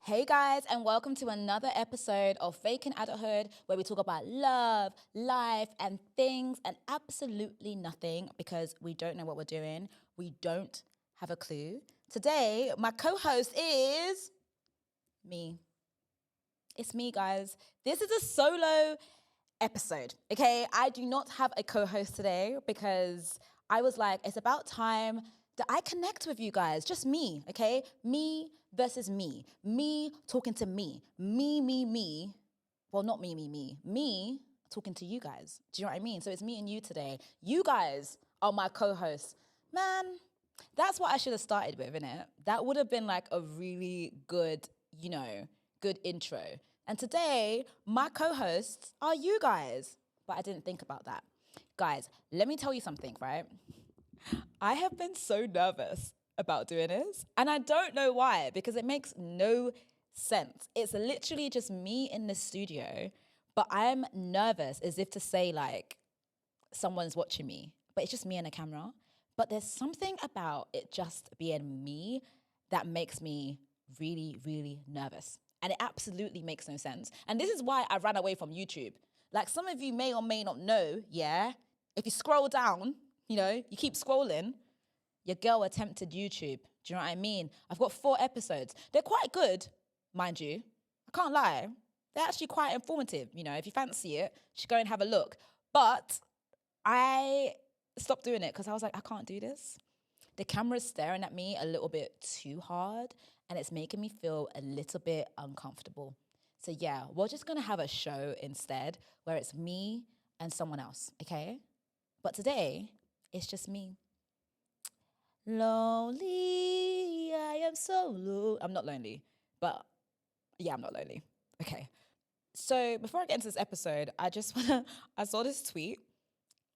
Hey guys, and welcome to another episode of Faking Adulthood, where we talk about love, life, and things and absolutely nothing because we don't know what we're doing. We don't have a clue. Today, my co-host is me. It's me, guys. This is a solo episode, okay? I do not have a co-host today because I was like, it's about time that I connect with you guys, just me, okay? Me versus me. Me talking to me. Me. Well, not me. Me talking to you guys. Do you know what I mean? So it's me and you today. You guys are my co-hosts. Man, that's what I should have started with, innit? That would have been like a really good, good intro. And today, my co-hosts are you guys. But I didn't think about that. Guys, let me tell you something, right? I have been so nervous about doing this, and I don't know why, because it makes no sense. It's literally just me in the studio, but I'm nervous as if to say like someone's watching me, but it's just me and a camera. But there's something about it just being me that makes me really, really nervous. And it absolutely makes no sense. And this is why I ran away from YouTube. Like some of you may or may not know, yeah, if you scroll down, you keep scrolling, your girl attempted YouTube. Do you know what I mean? I've got 4 episodes. They're quite good, mind you. I can't lie. They're actually quite informative. If you fancy it, you should go and have a look. But I stopped doing it because I was like, I can't do this. The camera's staring at me a little bit too hard and it's making me feel a little bit uncomfortable. So yeah, we're just gonna have a show instead where it's me and someone else, okay? But today, it's just me. Lonely, I am so low. I'm not lonely, but yeah, I'm not lonely. Okay. So before I get into this episode, I saw this tweet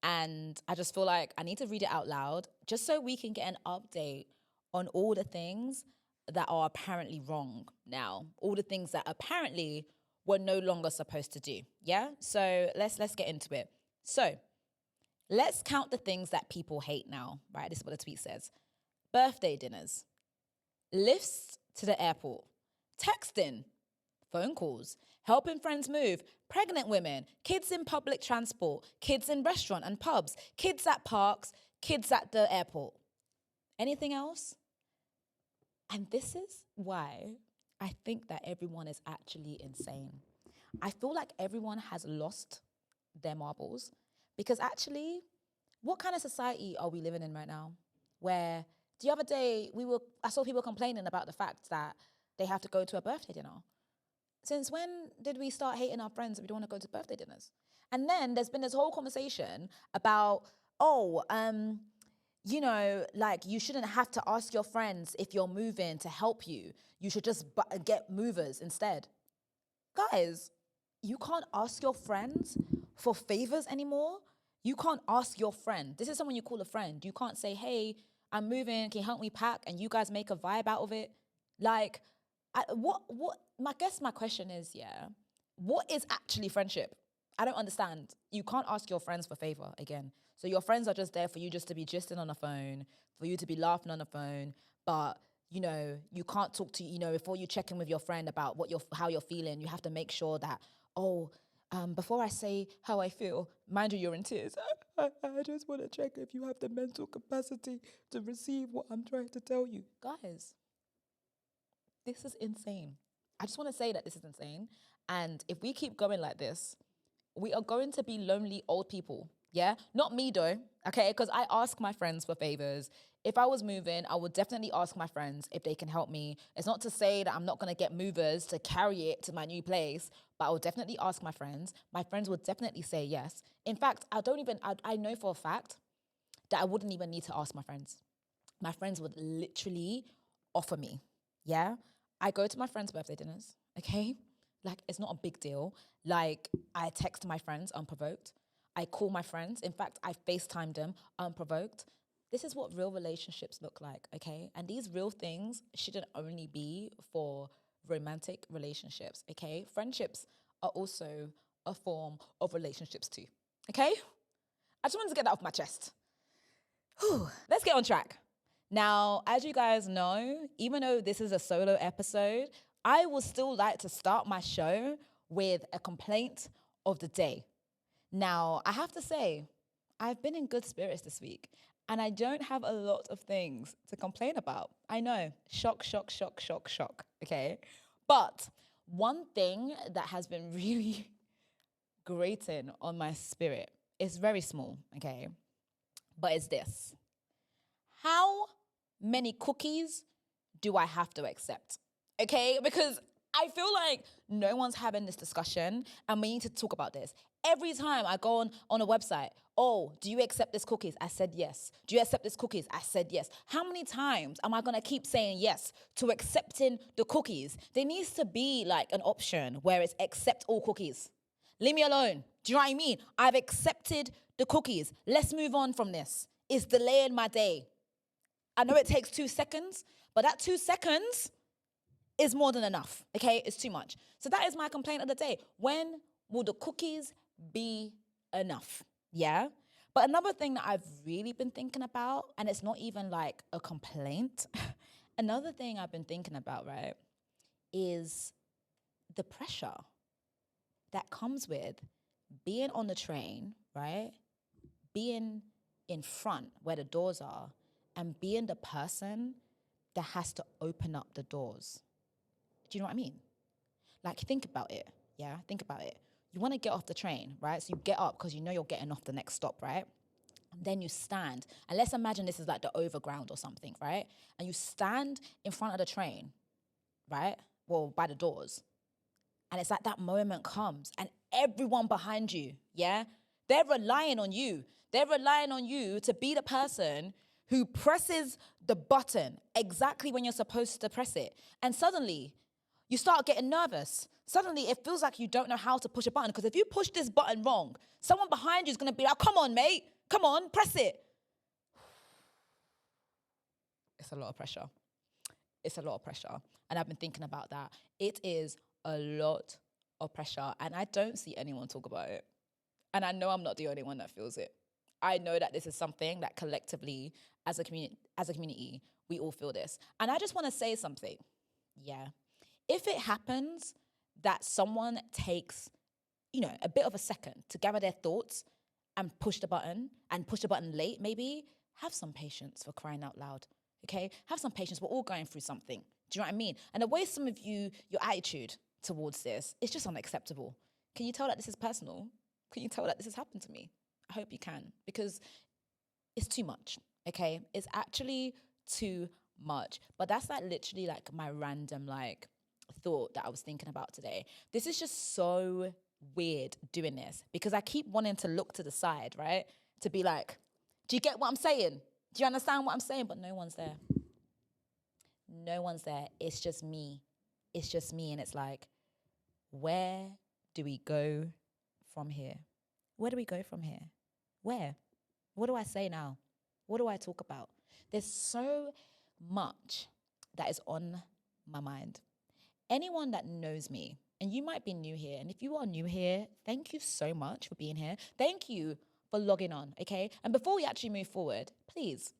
and I just feel like I need to read it out loud just so we can get an update on all the things that are apparently wrong now. All the things that apparently we're no longer supposed to do. Yeah? So let's get into it. So let's count the things that people hate now, right? This is what the tweet says. Birthday dinners, lifts to the airport, texting, phone calls, helping friends move, pregnant women, kids in public transport, kids in restaurant and pubs, kids at parks, kids at the airport. Anything else? And this is why I think that everyone is actually insane. I feel like everyone has lost their marbles because actually, what kind of society are we living in right now? Where the other day I saw people complaining about the fact that they have to go to a birthday dinner. Since when did we start hating our friends that we don't want to go to birthday dinners? And then there's been this whole conversation about, you shouldn't have to ask your friends if you're moving to help you. You should just get movers instead. Guys, you can't ask your friends for favors anymore. You can't ask your friend. This is someone you call a friend. You can't say, hey, I'm moving, can you help me pack? And you guys make a vibe out of it. Like, my question is, what is actually friendship? I don't understand. You can't ask your friends for favor again. So your friends are just there for you just to be gisting on the phone, for you to be laughing on the phone. But, you can't talk to, before you check in with your friend about how you're feeling, you have to make sure that, before I say how I feel, mind you, you're in tears. I just want to check if you have the mental capacity to receive what I'm trying to tell you. Guys, this is insane. I just want to say that this is insane. And if we keep going like this, we are going to be lonely old people. Yeah? Not me though, okay? Because I ask my friends for favors. If I was moving, I would definitely ask my friends if they can help me. It's not to say that I'm not going to get movers to carry it to my new place, but I will definitely ask my friends. My friends would definitely say yes. In fact, I know for a fact that I wouldn't even need to ask my friends. My friends would literally offer me, yeah? I go to my friends' birthday dinners, okay? Like, it's not a big deal. Like, I text my friends unprovoked. I call my friends. In fact, I FaceTime them unprovoked. This is what real relationships look like, okay? And these real things shouldn't only be for romantic relationships, okay? Friendships are also a form of relationships too, okay? I just wanted to get that off my chest. Whew. Let's get on track. Now, as you guys know, even though this is a solo episode, I would still like to start my show with a complaint of the day. Now, I have to say, I've been in good spirits this week and I don't have a lot of things to complain about. I know, shock, shock, shock, shock, shock, okay? But one thing that has been really grating on my spirit is very small, okay? But it's this. How many cookies do I have to accept? Okay, because I feel like no one's having this discussion and we need to talk about this. Every time I go on a website, oh, do you accept this cookies? I said yes. Do you accept this cookies? I said yes. How many times am I gonna keep saying yes to accepting the cookies? There needs to be like an option where it's accept all cookies. Leave me alone. Do you know what I mean? I've accepted the cookies. Let's move on from this. It's delaying my day. I know it takes 2 seconds, but that 2 seconds is more than enough, okay? It's too much. So that is my complaint of the day. When will the cookies be enough? Yeah? But another thing that I've really been thinking about, and it's not even like a complaint, another thing I've been thinking about, right, is the pressure that comes with being on the train, right? Being in front where the doors are and being the person that has to open up the doors. Do you know what I mean? Like, think about it, yeah? Think about it. You want to get off the train, right? So you get up because you know you're getting off the next stop, right? And then you stand. And let's imagine this is like the overground or something, right? And you stand in front of the train, right? Well, by the doors. And it's like that moment comes and everyone behind you, yeah? They're relying on you. They're relying on you to be the person who presses the button exactly when you're supposed to press it. And suddenly, you start getting nervous. Suddenly, it feels like you don't know how to push a button because if you push this button wrong, someone behind you is going to be like, come on, mate. Come on, press it. It's a lot of pressure. It's a lot of pressure. And I've been thinking about that. It is a lot of pressure. And I don't see anyone talk about it. And I know I'm not the only one that feels it. I know that this is something that collectively, as a community, we all feel this. And I just want to say something. Yeah. If it happens that someone takes, a bit of a second to gather their thoughts and push the button late, maybe, have some patience, for crying out loud, okay? Have some patience. We're all going through something. Do you know what I mean? And the way some of you, your attitude towards this, is just unacceptable. Can you tell that this is personal? Can you tell that this has happened to me? I hope you can, because it's too much, okay? It's actually too much. But that's like literally like my random thought that I was thinking about today. This is just so weird doing this because I keep wanting to look to the side, right? To be like, do you get what I'm saying? Do you understand what I'm saying? But no one's there. No one's there. It's just me. It's just me. And it's like, where do we go from here? Where do we go from here? Where? What do I say now? What do I talk about? There's so much that is on my mind. Anyone that knows me, and you might be new here, and if you are new here, thank you so much for being here. Thank you for logging on, okay? And before we actually move forward, please,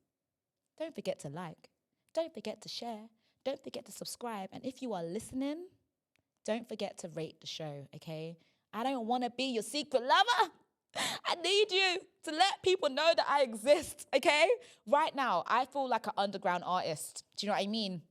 don't forget to like. Don't forget to share. Don't forget to subscribe. And if you are listening, don't forget to rate the show, okay? I don't want to be your secret lover. I need you to let people know that I exist, okay? Right now, I feel like an underground artist. Do you know what I mean?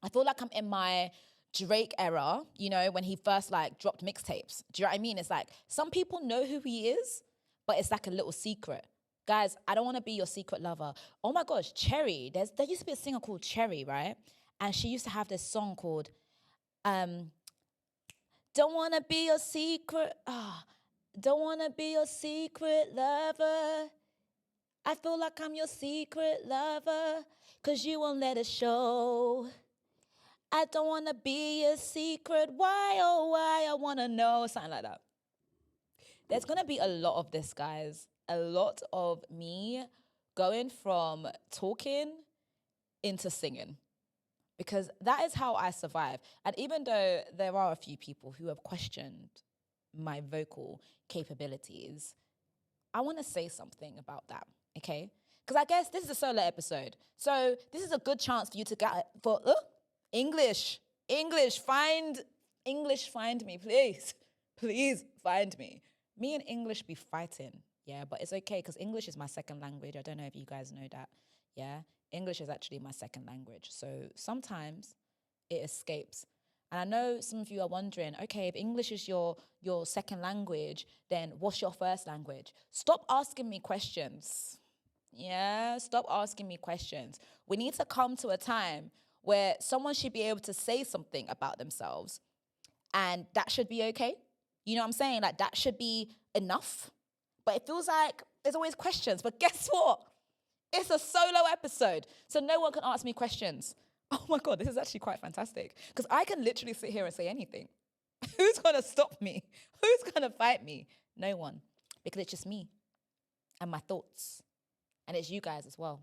I feel like I'm in my Drake era, when he first dropped mixtapes. Do you know what I mean? It's like some people know who he is, but it's like a little secret. Guys, I don't want to be your secret lover. Oh my gosh, Cherry. There used to be a singer called Cherry, right? And she used to have this song called Don't Wanna Be Your Secret. Don't wanna be your secret lover. I feel like I'm your secret lover, 'cause you won't let it show. I don't wanna be your secret. Why, oh why, I wanna know. Something like that. There's gonna be a lot of this, guys. A lot of me going from talking into singing. Because that is how I survive. And even though there are a few people who have questioned my vocal capabilities, I want to say something about that, okay? Because I guess this is a solo episode. So this is a good chance for you to get for English. English, find me, please. Please find me. Me and English be fighting, yeah, but it's okay because English is my second language. I don't know if you guys know that, yeah. English is actually my second language. So sometimes it escapes. And I know some of you are wondering, okay, if English is your second language, then what's your first language? Stop asking me questions. Yeah, stop asking me questions. We need to come to a time where someone should be able to say something about themselves and that should be okay. You know what I'm saying? Like that should be enough. But it feels like there's always questions. But guess what? It's a solo episode, so no one can ask me questions. Oh my God, this is actually quite fantastic because I can literally sit here and say anything. Who's going to stop me? Who's going to fight me? No one, because it's just me and my thoughts, and it's you guys as well.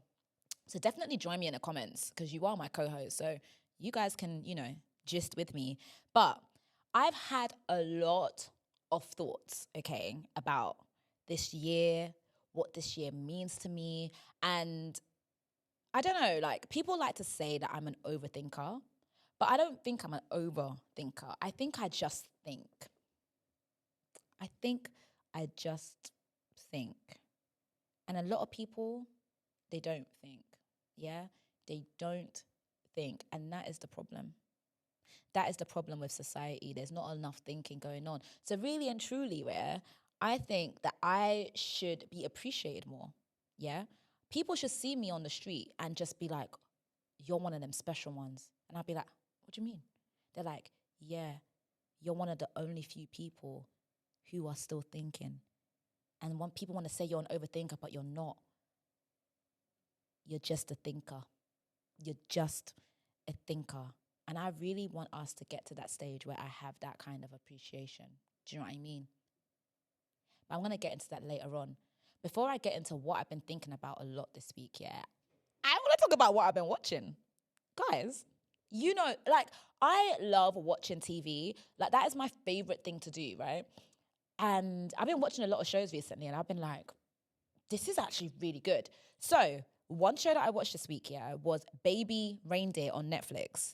So definitely join me in the comments because you are my co-host, so you guys can, gist with me. But I've had a lot of thoughts, okay, about this year, what this year means to me, and I don't know, like people like to say that I'm an overthinker, but I don't think I'm an overthinker. I think I just think. I think I just think. And a lot of people, they don't think. Yeah? They don't think. And that is the problem. That is the problem with society. There's not enough thinking going on. So really and truly, I think that I should be appreciated more. Yeah? People should see me on the street and just be like, you're one of them special ones. And I'll be like, what do you mean? They're like, yeah, you're one of the only few people who are still thinking. And when people want to say you're an overthinker, but you're not. You're just a thinker. You're just a thinker. And I really want us to get to that stage where I have that kind of appreciation. Do you know what I mean? But I'm going to get into that later on. Before I get into what I've been thinking about a lot this week, I want to talk about what I've been watching. Guys, I love watching TV. Like, that is my favorite thing to do, right? And I've been watching a lot of shows recently, and I've been like, this is actually really good. So, one show that I watched this week, was Baby Reindeer on Netflix.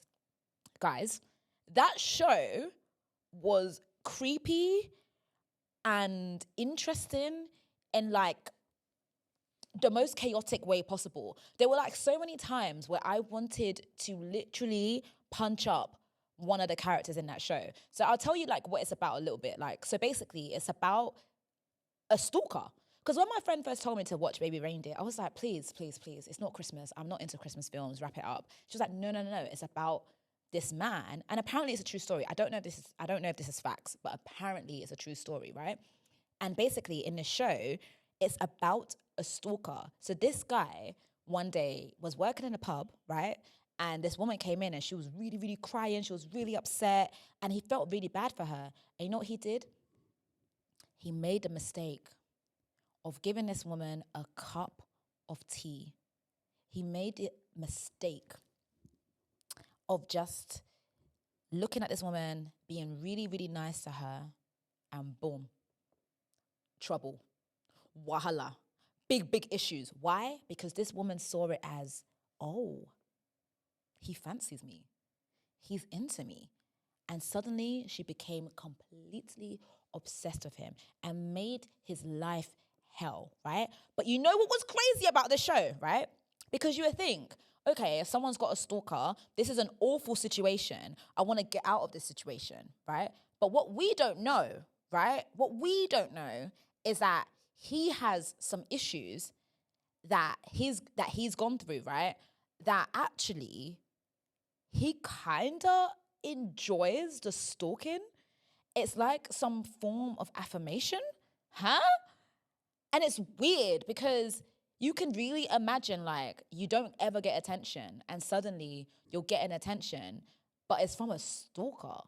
Guys, that show was creepy and interesting in like the most chaotic way possible. There were like so many times where I wanted to literally punch up one of the characters in that show. So I'll tell you like what it's about a little bit. Like, so basically it's about a stalker. Because when my friend first told me to watch Baby Reindeer, I was like, please, please, please, it's not Christmas. I'm not into Christmas films, wrap it up. She was like, no, it's about this man. And apparently it's a true story. I don't know if this is facts, but apparently it's a true story, right? And basically in the show, it's about a stalker. So this guy one day was working in a pub, right? And this woman came in and she was really, really crying. She was really upset and he felt really bad for her. And you know what he did? He made the mistake of giving this woman a cup of tea. He made the mistake of just looking at this woman, being really, really nice to her, and boom, trouble, wahala, big issues. Why? Because this woman saw it as, oh, he fancies me. He's into me. And suddenly she became completely obsessed with him and made his life hell, right? But you know what was crazy about the show, right? Because you would think, okay, if someone's got a stalker, this is an awful situation. I want to get out of this situation, right? But what we don't know, right? What we don't know is that he has some issues that he's gone through, right? That actually he kind of enjoys the stalking. It's like some form of affirmation, huh? And it's weird because you can really imagine like you don't ever get attention and suddenly you're getting attention, but it's from a stalker.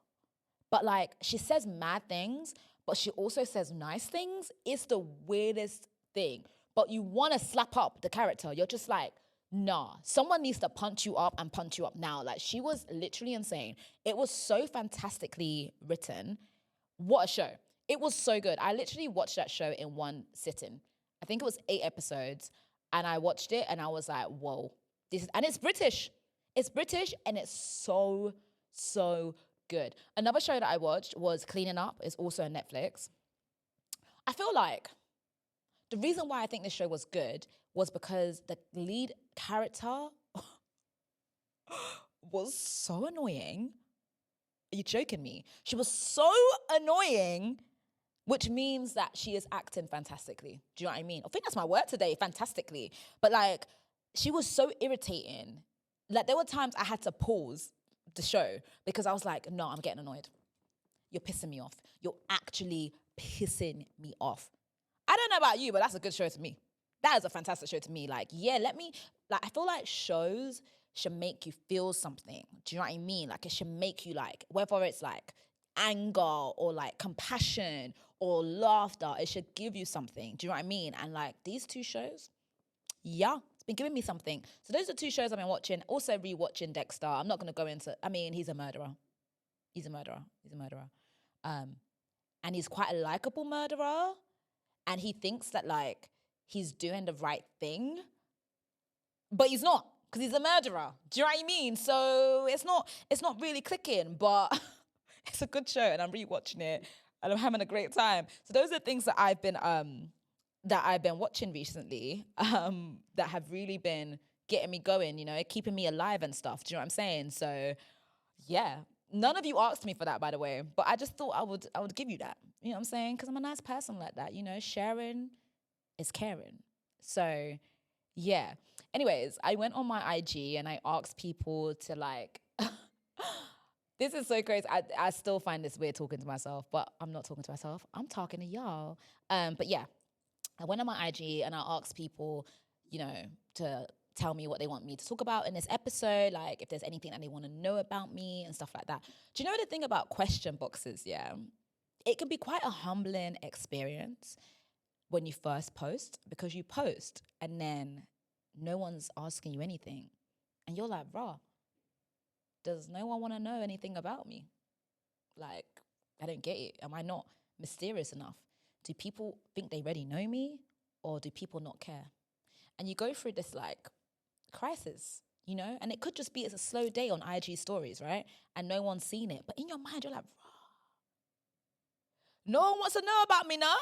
But like she says mad things, but she also says nice things. It's the weirdest thing. But you want to slap up the character. You're just like, nah, someone needs to punch you up and punch you up now. Like she was literally insane. It was so fantastically written. What a show. It was so good. I literally watched that show in one sitting. I think it was 8 episodes. And I watched it and I was like, whoa. And it's British. It's British and it's so, so good. Another show that I watched was Cleaning Up. It's also on Netflix. I feel like the reason why I think this show was good was because the lead character was so annoying. Are you joking me? She was so annoying, which means that she is acting fantastically. Do you know what I mean? I think that's my word today, fantastically. But like, she was so irritating. Like, there were times I had to pause the show because I was like, no, I'm getting annoyed. You're pissing me off. You're actually pissing me off. I don't know about you, but that's a good show to me. That is a fantastic show to me. Like, yeah, I feel like shows should make you feel something. Do you know what I mean? Like, it should make you like, whether it's like anger or like compassion or laughter, it should give you something. Do you know what I mean? And like these two shows, yeah, it's been giving me something. So those are two shows I've been watching. Also rewatching Dexter. I'm not going to go into, he's a murderer. He's a murderer. And he's quite a likable murderer. And he thinks that like he's doing the right thing, but he's not, because he's a murderer. Do you know what I mean? So it's not really clicking, but it's a good show and I'm rewatching it and I'm having a great time. So those are things that I've been watching recently that have really been getting me going, you know, keeping me alive and stuff. Do you know what I'm saying? So yeah, none of you asked me for that, by the way, but I just thought I would give you that. You know what I'm saying? Because I'm a nice person like that, you know, sharing is caring. So yeah. Anyways, I went on my IG and I asked people to like, this is so crazy. I still find this weird talking to myself, but I'm not talking to myself. I'm talking to y'all. But yeah, I went on my IG and I asked people, you know, to tell me what they want me to talk about in this episode, like if there's anything that they want to know about me and stuff like that. Do you know the thing about question boxes? Yeah, it can be quite a humbling experience when you first post, because you post and then no one's asking you anything. And you're like, rah, does no one want to know anything about me? Like, I don't get it. Am I not mysterious enough? Do people think they already know me, or do people not care? And you go through this like crisis, you know? And it could just be it's a slow day on IG stories, right? And no one's seen it. But in your mind, you're like, no one wants to know about me now.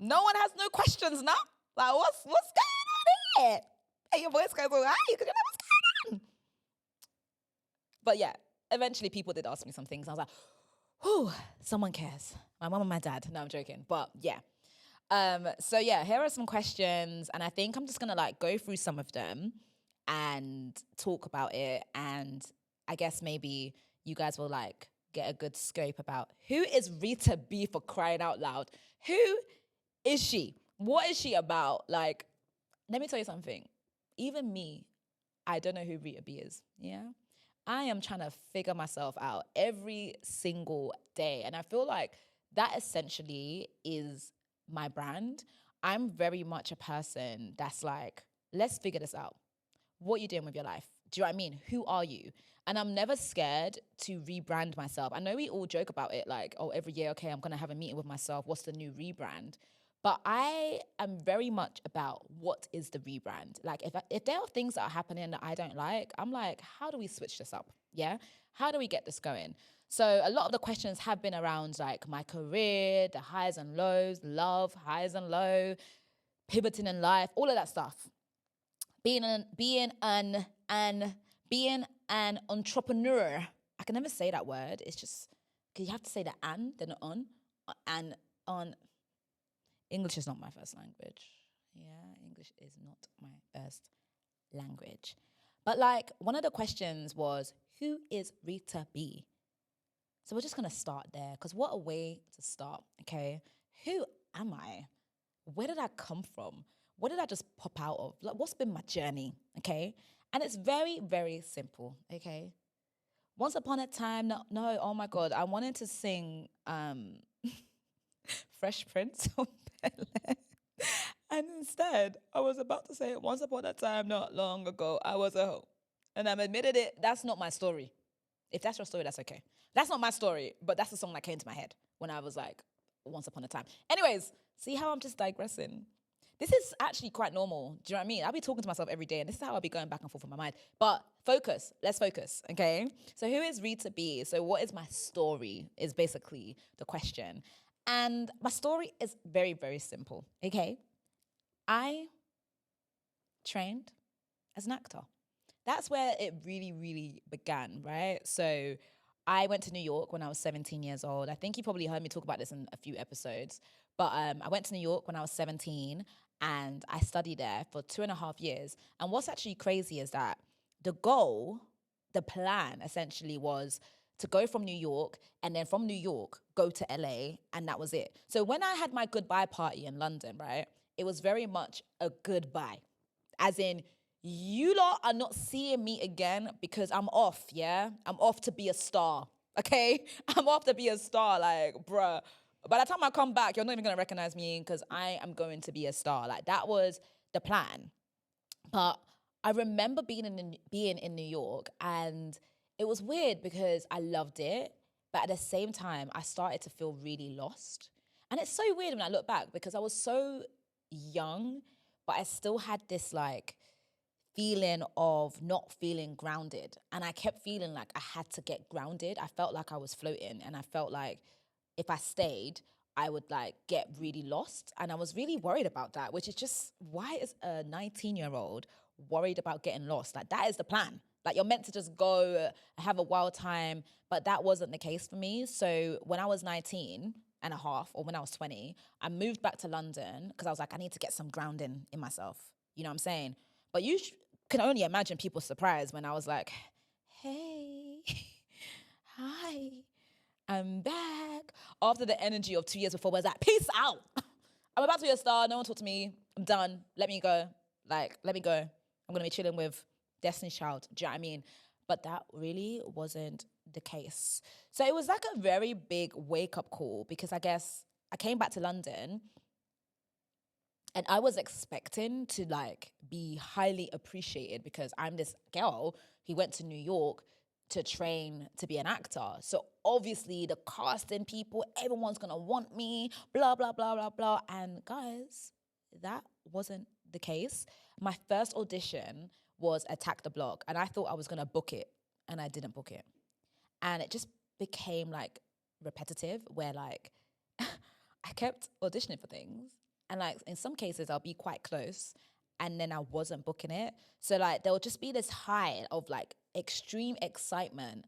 No one has no questions now. Like, what's going on here? Hey, your voice goes all high. You could know what's going on. But yeah, eventually people did ask me some things. I was like, whew, someone cares. My mom and my dad. No, I'm joking. But yeah. So yeah, here are some questions. And I think I'm just going to like go through some of them and talk about it. And I guess maybe you guys will like get a good scope about who is Rita B, for crying out loud. Who is she? What is she about? Like, let me tell you something. Even me, I don't know who Rita B is. Yeah. I am trying to figure myself out every single day. And I feel like that essentially is my brand. I'm very much a person that's like, let's figure this out. What are you doing with your life? Do you know what I mean? Who are you? And I'm never scared to rebrand myself. I know we all joke about it like, oh, every year, okay, I'm going to have a meeting with myself. What's the new rebrand? But I am very much about what is the rebrand. Like if there are things that are happening that I don't like, I'm like, how do we switch this up? Yeah? How do we get this going? So a lot of the questions have been around like my career, the highs and lows, love, highs and low, pivoting in life, all of that stuff. Being an entrepreneur. I can never say that word. It's just, because you have to say the and, then on, and on. English is not my first language. Yeah, English is not my first language. But like, one of the questions was, who is Rita B? So we're just going to start there, because what a way to start, okay? Who am I? Where did I come from? What did I just pop out of? Like, what's been my journey, okay? And it's very, very simple, okay? Once upon a time, no, oh my God, I wanted to sing Fresh Prince of Bel-Air. And instead, I was about to say, once upon a time, not long ago, I was a hoe. And I'm admitted it, that's not my story. If that's your story, that's okay. That's not my story, but that's the song that came to my head when I was like, once upon a time. Anyways, see how I'm just digressing? this is actually quite normal. Do you know what I mean? I'll be talking to myself every day, and this is how I'll be going back and forth in my mind. But focus. Let's focus, okay? So who is Rita B? So what is my story is basically the question. And my story is very, very simple, okay? I trained as an actor. That's where it really, really began, right? So I went to New York when I was 17 years old. I think you probably heard me talk about this in a few episodes. But I went to New York when I was 17 and I studied there for 2.5 years. And what's actually crazy is that the goal, the plan essentially was to go from New York and then from New York, go to LA, and that was it. So when I had my goodbye party in London, right, it was very much a goodbye. As in, you lot are not seeing me again because I'm off, yeah? I'm off to be a star, okay? I'm off to be a star, like, bruh. By the time I come back, you're not even gonna recognize me because I am going to be a star. Like, that was the plan. But I remember being in New York, and it was weird because I loved it, but at the same time, I started to feel really lost. And it's so weird when I look back because I was so young, but I still had this like feeling of not feeling grounded. And I kept feeling like I had to get grounded. I felt like I was floating, and I felt like if I stayed, I would like get really lost. And I was really worried about that, which is just, why is a 19-year-old worried about getting lost? Like, that is the plan. Like, you're meant to just go have a wild time, but that wasn't the case for me. So when I was 19 and a half, or when I was 20, I moved back to London because I was like, I need to get some grounding in myself. You know what I'm saying? But you can only imagine people's surprise when I was like, hey, hi, I'm back. After the energy of 2 years before, where I was like, peace out. I'm about to be a star. No one talk to me. I'm done. Let me go. Like, let me go. I'm going to be chilling with Destiny's Child. Do you know what I mean? But that really wasn't the case. So it was like a very big wake-up call because I guess I came back to London and I was expecting to like be highly appreciated because I'm this girl who went to New York to train to be an actor. So obviously the casting people, everyone's gonna want me, blah, blah, blah, blah, blah. And guys, that wasn't the case. My first audition was Attack the Block, and I thought I was gonna book it, and I didn't book it. And it just became like repetitive where like I kept auditioning for things, and like in some cases I'll be quite close and then I wasn't booking it. So like there would just be this high of like extreme excitement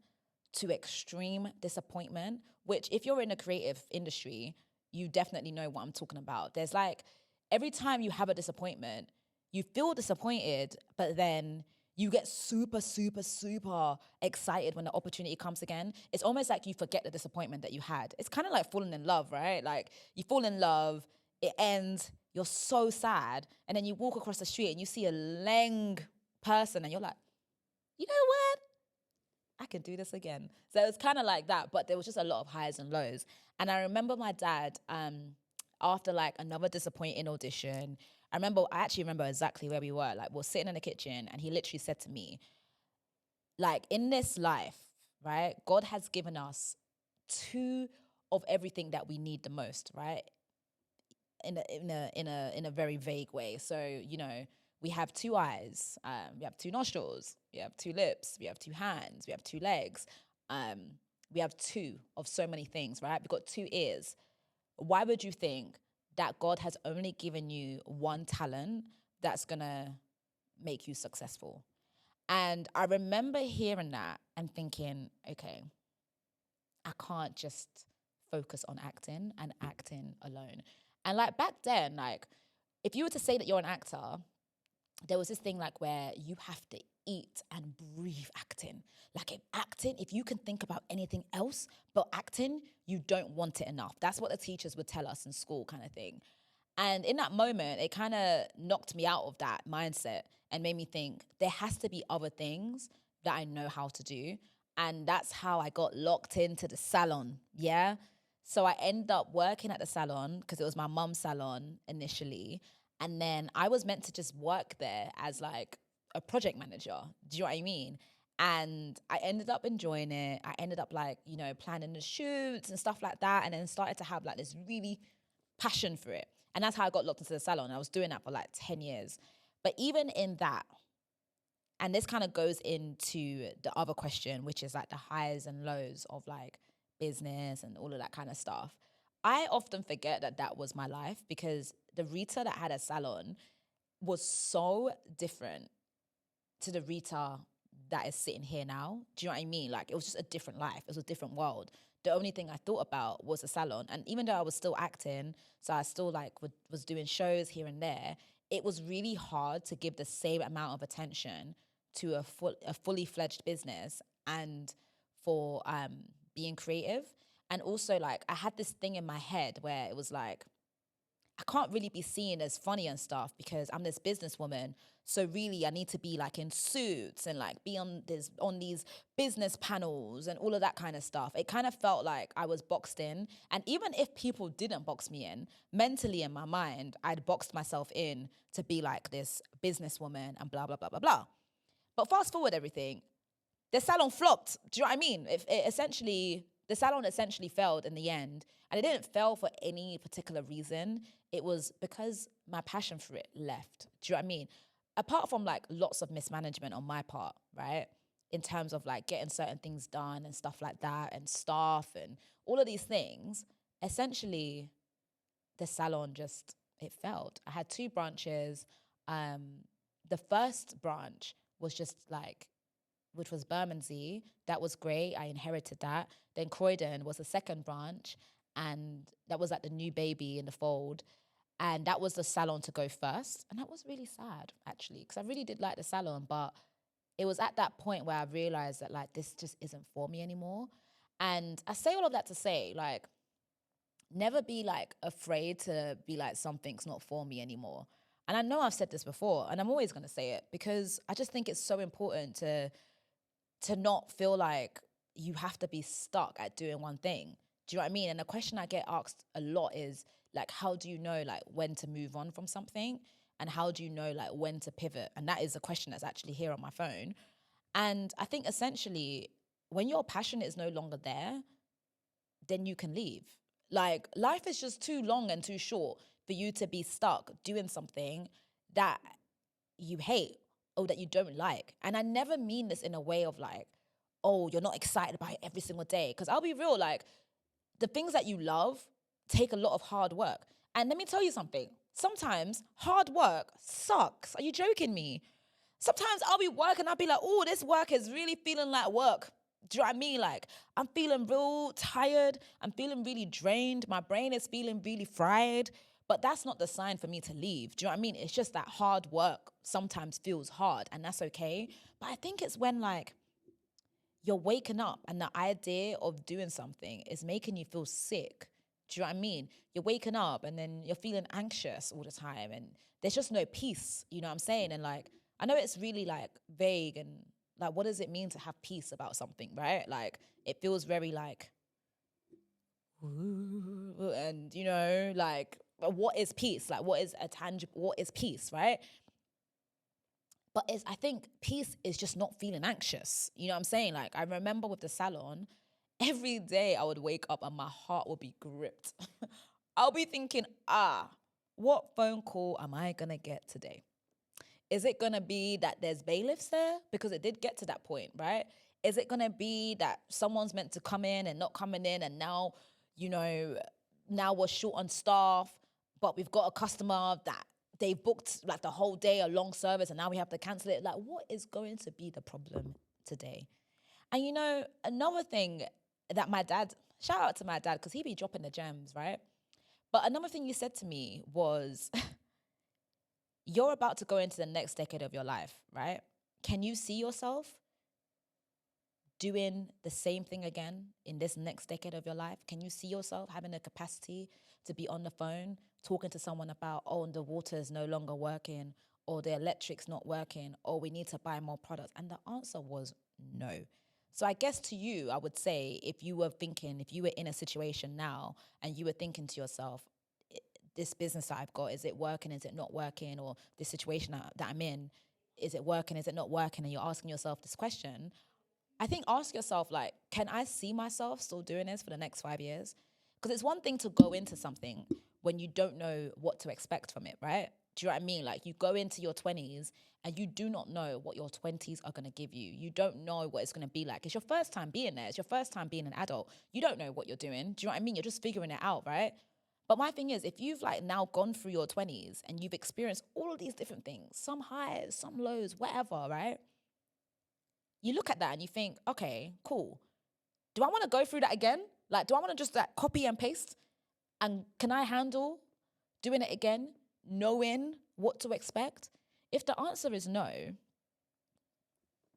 to extreme disappointment, which if you're in a creative industry, you definitely know what I'm talking about. There's like every time you have a disappointment, you feel disappointed, but then you get super, super, super excited when the opportunity comes again. It's almost like you forget the disappointment that you had. It's kind of like falling in love, right? Like you fall in love, it ends, you're so sad, and then you walk across the street and you see a leng person and you're like, you know what? I can do this again. So it's kind of like that, but there was just a lot of highs and lows. And I remember my dad, after like another disappointing audition, I actually remember exactly where we were. Like we're sitting in the kitchen and he literally said to me, like in this life, right? God has given us two of everything that we need the most, right? In a very vague way. So, you know, we have two eyes, we have two nostrils, we have two lips, we have two hands, we have two legs, we have two of so many things, right? We've got two ears. Why would you think that God has only given you one talent that's gonna make you successful? And I remember hearing that and thinking, okay, I can't just focus on acting and acting alone. And like back then, like if you were to say that you're an actor, there was this thing like where you have to eat and breathe acting. Like if you can think about anything else but acting, you don't want it enough. That's what the teachers would tell us in school, kind of thing. And in that moment, it kind of knocked me out of that mindset and made me think there has to be other things that I know how to do. And that's how I got locked into the salon, yeah? So I ended up working at the salon because it was my mum's salon initially. And then I was meant to just work there as like a project manager. Do you know what I mean? And I ended up enjoying it. I ended up like, planning the shoots and stuff like that. And then started to have like this really passion for it. And that's how I got locked into the salon. I was doing that for like 10 years. But even in that, and this kind of goes into the other question, which is like the highs and lows of like business and all of that kind of stuff. I often forget that that was my life, because the Rita that had a salon was so different to the Rita that is sitting here now. Do you know what I mean? Like, it was just a different life. It was a different world. The only thing I thought about was the salon. And even though I was still acting, so I still like was doing shows here and there, it was really hard to give the same amount of attention to a fully fledged business and for being creative. And also, like, I had this thing in my head where it was like, I can't really be seen as funny and stuff because I'm this businesswoman. So really, I need to be like in suits and like be on these business panels and all of that kind of stuff. It kind of felt like I was boxed in. And even if people didn't box me in, mentally in my mind, I'd boxed myself in to be like this businesswoman and blah, blah, blah, blah, blah. But fast forward everything, the salon flopped. Do you know what I mean? The salon essentially failed in the end. And it didn't fail for any particular reason. It was because my passion for it left. Do you know what I mean? Apart from like lots of mismanagement on my part, right? In terms of like getting certain things done and stuff like that, and staff and all of these things, essentially the salon just, it failed. I had 2 branches. The first branch was just like, which was Bermondsey. That was great. I inherited that. Then Croydon was the second branch, and that was like the new baby in the fold. And that was the salon to go first. And that was really sad, actually, because I really did like the salon. But it was at that point where I realized that like this just isn't for me anymore. And I say all of that to say, like, never be like afraid to be like, something's not for me anymore. And I know I've said this before, and I'm always going to say it, because I just think it's so important to not feel like you have to be stuck at doing one thing. Do you know what I mean? And the question I get asked a lot is like, how do you know like when to move on from something? And how do you know like when to pivot? And that is a question that's actually here on my phone. And I think essentially, when your passion is no longer there, then you can leave. Like, life is just too long and too short for you to be stuck doing something that you hate or that you don't like. And I never mean this in a way of like, oh, you're not excited about it every single day. Because I'll be real, like, the things that you love take a lot of hard work. And let me tell you something. Sometimes hard work sucks. Are you joking me? Sometimes I'll be working, I'll be like, oh, this work is really feeling like work. Do you know what I mean? Like, I'm feeling real tired. I'm feeling really drained. My brain is feeling really fried. But that's not the sign for me to leave. Do you know what I mean? It's just that hard work sometimes feels hard, and that's okay. But I think it's when like you're waking up and the idea of doing something is making you feel sick. Do you know what I mean? You're waking up and then you're feeling anxious all the time, and there's just no peace. You know what I'm saying? And like, I know it's really like vague, and like, what does it mean to have peace about something, right? Like, it feels very like, and you know, like, what is peace? Like, what is a tangible, what is peace, right? But I think peace is just not feeling anxious. You know what I'm saying? Like, I remember with the salon, every day I would wake up and my heart would be gripped. I'll be thinking, what phone call am I gonna get today? Is it gonna be that there's bailiffs there? Because it did get to that point, right? Is it gonna be that someone's meant to come in and not coming in, and now, you know, now we're short on staff, but we've got a customer that they booked like the whole day, a long service, and now we have to cancel it. Like, what is going to be the problem today? And you know, another thing that my dad, shout out to my dad, because he be dropping the gems, right? But another thing you said to me was, you're about to go into the next decade of your life, right? Can you see yourself doing the same thing again in this next decade of your life? Can you see yourself having the capacity to be on the phone, talking to someone about, oh, the water is no longer working, or the electric's not working, or we need to buy more products? And the answer was no. So I guess to you, I would say, if you were in a situation now and you were thinking to yourself, this business that I've got, is it working? Is it not working? Or this situation that I'm in, is it working? Is it not working? And you're asking yourself this question. I think ask yourself, like, can I see myself still doing this for the next 5 years? Because it's one thing to go into something when you don't know what to expect from it, right? Do you know what I mean? Like you go into your 20s and you do not know what your 20s are going to give you. You don't know what it's going to be like. It's your first time being there. It's your first time being an adult. You don't know what you're doing. Do you know what I mean? You're just figuring it out, right? But my thing is, if you've like now gone through your 20s and you've experienced all of these different things, some highs, some lows, whatever, right? You look at that and you think, okay, cool. Do I want to go through that again? Like, do I want to just like copy and paste? And can I handle doing it again, knowing what to expect? If the answer is no,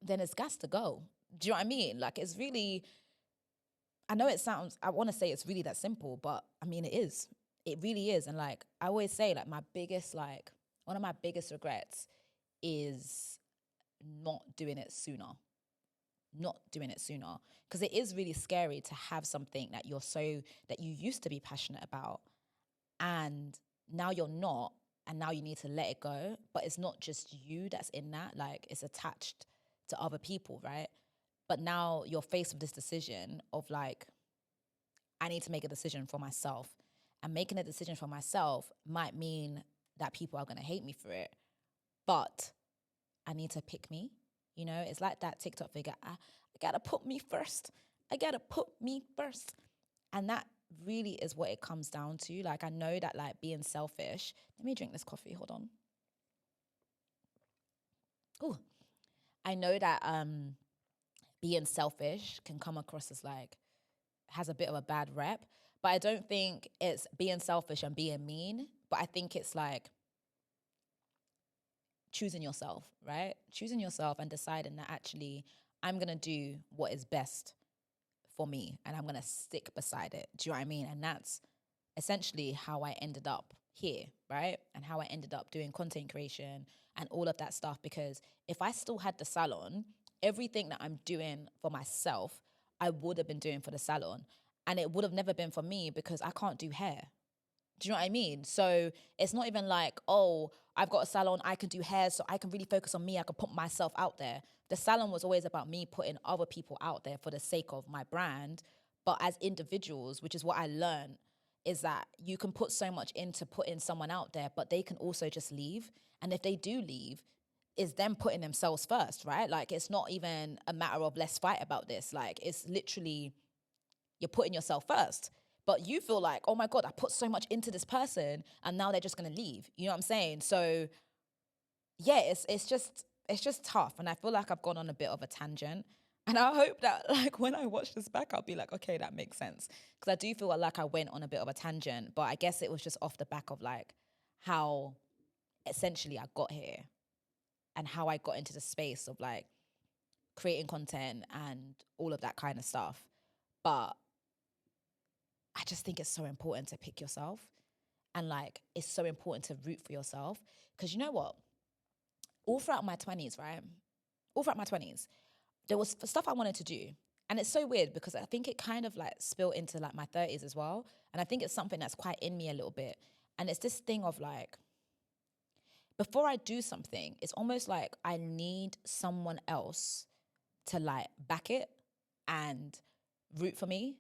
then it's gas to go. Do you know what I mean? Like, it's really, I know it sounds, I want to say it's really that simple, but I mean, it is. It really is. And like, I always say, like, one of my biggest regrets is not doing it sooner. Not doing it sooner. Because it is really scary to have something that that you used to be passionate about, and now you're not, and now you need to let it go. But it's not just you that's in that, like it's attached to other people, right? But now you're faced with this decision of like, I need to make a decision for myself. And making a decision for myself might mean that people are going to hate me for it. But I need to pick me. You know, it's like that TikTok figure. I got to put me first. I got to put me first. And that really is what it comes down to. Like, I know that like being selfish. Let me drink this coffee. Hold on. Ooh. I know that being selfish can come across as like, has a bit of a bad rep. But I don't think it's being selfish and being mean. But I think it's like choosing yourself, right? Choosing yourself and deciding that actually I'm going to do what is best for me and I'm going to stick beside it. Do you know what I mean? And that's essentially how I ended up here, right? And how I ended up doing content creation and all of that stuff. Because if I still had the salon, everything that I'm doing for myself, I would have been doing for the salon. And it would have never been for me because I can't do hair. Do you know what I mean? So it's not even like, oh, I've got a salon, I can do hair, so I can really focus on me, I can put myself out there. The salon was always about me putting other people out there for the sake of my brand. But as individuals, which is what I learned, is that you can put so much into putting someone out there, but they can also just leave. And if they do leave, it's them putting themselves first, right? Like, it's not even a matter of let's fight about this. Like, it's literally, you're putting yourself first. But you feel like, oh my God, I put so much into this person and now they're just gonna leave. You know what I'm saying? So yeah, it's just tough. And I feel like I've gone on a bit of a tangent. And I hope that like when I watch this back, I'll be like, okay, that makes sense. Because I do feel like I went on a bit of a tangent, but I guess it was just off the back of like how essentially I got here and how I got into the space of like creating content and all of that kind of stuff. But I just think it's so important to pick yourself, and like it's so important to root for yourself. Because you know what? All throughout my 20s, right? All throughout my 20s, there was stuff I wanted to do. And it's so weird because I think it kind of like spilled into like my 30s as well. And I think it's something that's quite in me a little bit. And it's this thing of like, before I do something, it's almost like I need someone else to like back it and root for me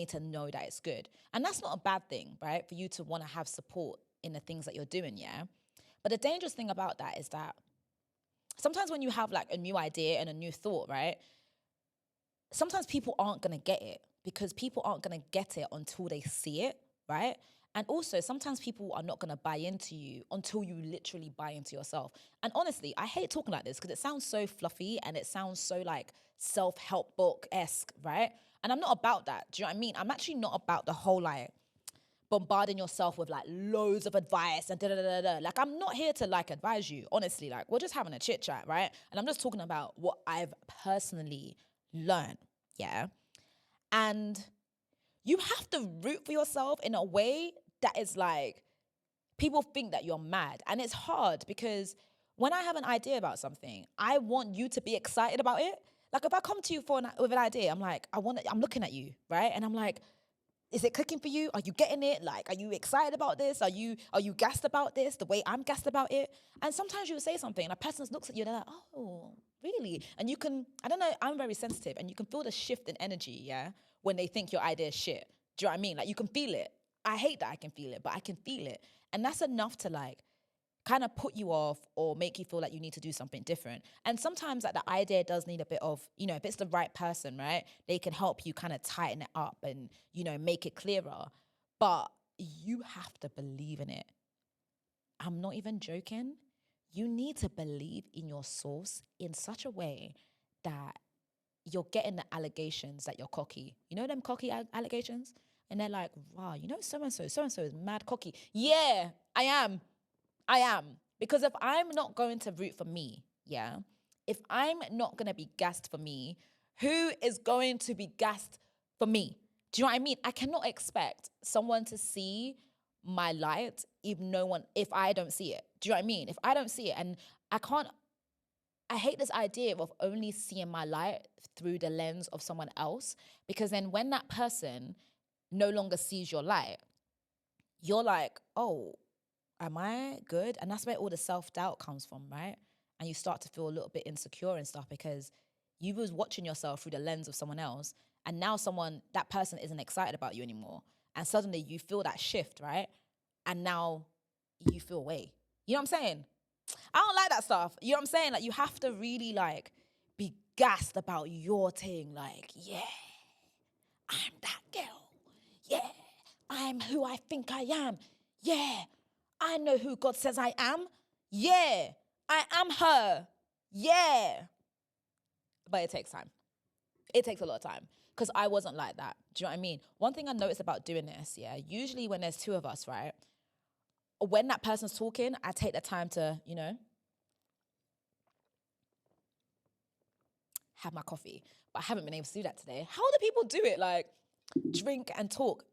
to know that it's good. And that's not a bad thing, right? For you to want to have support in the things that you're doing, yeah? But the dangerous thing about that is that sometimes when you have like a new idea and a new thought, right? Sometimes people aren't going to get it because people aren't going to get it until they see it, right? And also, sometimes people are not going to buy into you until you literally buy into yourself. And honestly, I hate talking like this because it sounds so fluffy and it sounds so like self-help book-esque, right? And I'm not about that. Do you know what I mean? I'm actually not about the whole like bombarding yourself with like loads of advice and da-da-da-da. Like, I'm not here to like advise you, honestly. Like, we're just having a chit chat, right? And I'm just talking about what I've personally learned, yeah? And you have to root for yourself in a way that is like, people think that you're mad. And it's hard because when I have an idea about something, I want you to be excited about it. Like, if I come to you with an idea, I'm like, I'm looking at you, right? And I'm like, is it clicking for you? Are you getting it? Like, are you excited about this? Are you gassed about this the way I'm gassed about it? And sometimes you will say something and a person looks at you and they're like, oh, really? And you can, I don't know, I'm very sensitive and you can feel the shift in energy, yeah, when they think your idea is shit. Do you know what I mean? Like, you can feel it. I hate that I can feel it, but I can feel it. And that's enough to like kind of put you off or make you feel like you need to do something different. And sometimes like the idea does need a bit of, if it's the right person, right? They can help you kind of tighten it up and, make it clearer. But you have to believe in it. I'm not even joking. You need to believe in your source in such a way that you're getting the allegations that you're cocky. You know them cocky allegations? And they're like, wow, so-and-so is mad cocky. Yeah, I am. Because if I'm not going to root for me, yeah, if I'm not going to be gassed for me, who is going to be gassed for me? Do you know what I mean? I cannot expect someone to see my light if I don't see it. Do you know what I mean? If I don't see it, and I hate this idea of only seeing my light through the lens of someone else, because then when that person no longer sees your light, you're like, oh, am I good? And that's where all the self-doubt comes from, right? And you start to feel a little bit insecure and stuff because you was watching yourself through the lens of someone else, and now that person isn't excited about you anymore. And suddenly you feel that shift, right? And now you feel away. You know what I'm saying? I don't like that stuff. You know what I'm saying? Like, you have to really like be gassed about your thing. Like, yeah, I'm that girl. Yeah, I'm who I think I am. Yeah, I know who God says I am. Yeah, I am her. Yeah. But it takes time. It takes a lot of time because I wasn't like that. Do you know what I mean? One thing I noticed about doing this, yeah, usually when there's two of us, right, when that person's talking, I take the time to, have my coffee. But I haven't been able to do that today. How do people do it? Like, drink and talk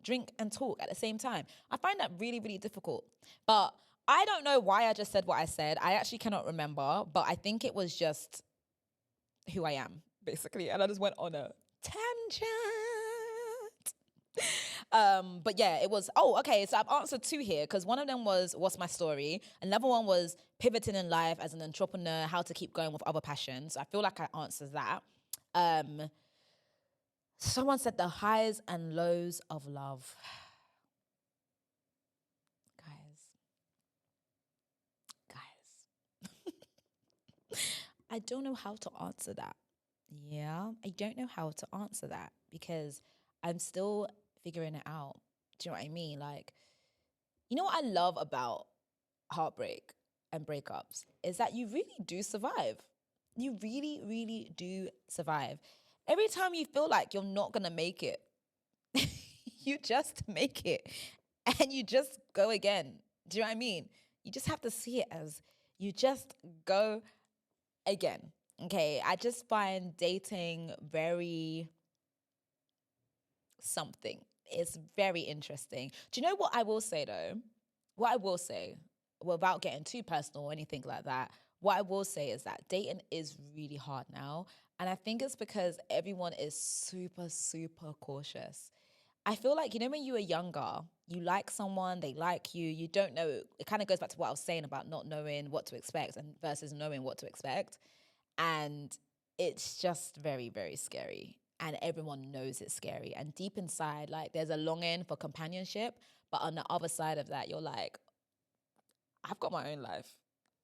at the same time. I find that really, really difficult. But I don't know why I just said what I said. I actually cannot remember, but I think it was just who I am, basically. And I just went on a tangent. But yeah, it was, okay, so I've answered two here because one of them was, what's my story? Another one was pivoting in life as an entrepreneur, how to keep going with other passions. I feel like I answered that. Someone said the highs and lows of love. Guys, I don't know how to answer that. Yeah, I don't know how to answer that because I'm still figuring it out. Do you know what I mean? Like, you know what I love about heartbreak and breakups is that you really do survive. You really, really do survive. Every time you feel like you're not going to make it, you just make it and you just go again. Do you know what I mean? You just have to see it as you just go again. Okay. I just find dating very something. It's very interesting. Do you know what I will say though? What I will say, without getting too personal or anything like that, what I will say is that dating is really hard now. And I think it's because everyone is super, super cautious. I feel like, when you were younger, you like someone, they like you, you don't know. It kind of goes back to what I was saying about not knowing what to expect and versus knowing what to expect. And it's just very, very scary. And everyone knows it's scary. And deep inside, like, there's a longing for companionship. But on the other side of that, you're like, I've got my own life.